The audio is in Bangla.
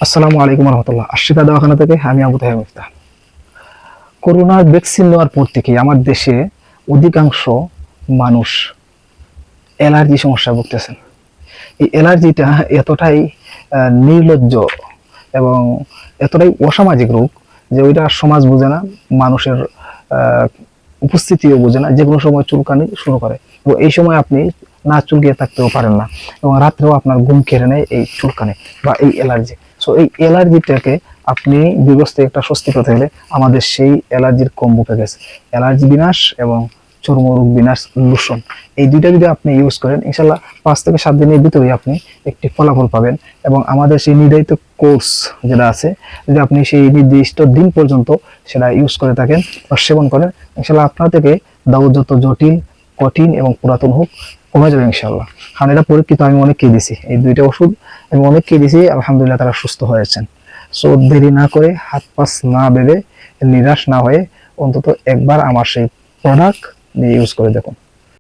আসসালামু আলাইকুম রহমতুল্লাহ। আশিকা দওয়াখানা থেকে আমি আবু তাহের মিফতাহ। করোনার ভ্যাকসিন নেওয়ার পর থেকে আমার দেশে অধিকাংশ মানুষ অ্যালার্জি সমস্যায় ভুগতেছেন। এই অ্যালার্জিটা এতটাই নির্লজ্জ এবং এতটাই অসামাজিক রোগ যে ওইটা সমাজ বোঝে না, মানুষের আহ, উপস্থিতিও বোঝে না। যে কোনো সময় চুলকানি শুরু করে এবং এই সময় আপনি না চুলকিয়ে থাকতেও পারেন না এবং রাত্রেও আপনার ঘুম কেড়ে নেয় এই চুলকানি বা এই অ্যালার্জি। সো এই অ্যালার্জিটাকে আপনি বিবস্তে একটা স্বস্তি পেতে হলে আমাদের সেই অ্যালার্জির কম্বো প্যাকেজ, অ্যালার্জি বিনাশ এবং চর্মরোগ বিনাশ লোশন, এই দুইটা যদি আপনি ইউজ করেন ইনশাল্লাহ 5 থেকে 7 দিনের ভিতরেই আপনি একটি ফলাফল পাবেন। এবং আমাদের সেই নির্ধারিত কোর্স যেটা আছে, যদি আপনি সেই নির্দিষ্ট দিন পর্যন্ত সেটা ইউজ করে থাকেন বা সেবন করেন, ইনশাল্লাহ আপনার থেকে দাও যত জটিল, কঠিন এবং পুরাতন হোক কমে যাবে ইনশাল্লাহ। কারণ এটা পরীক্ষিত, আমি অনেককে দিছি এই দুইটা ওষুধ, আমি অনেককে দিছি, আলহামদুলিল্লাহ তারা সুস্থ হয়েছেন। সো দেরি না করে, হাত পাস না ভেবে, নিরাশ না হয়ে অন্তত একবার আমার সেই প্রোডাক্ট দিয়ে ইউজ করে দেখুন।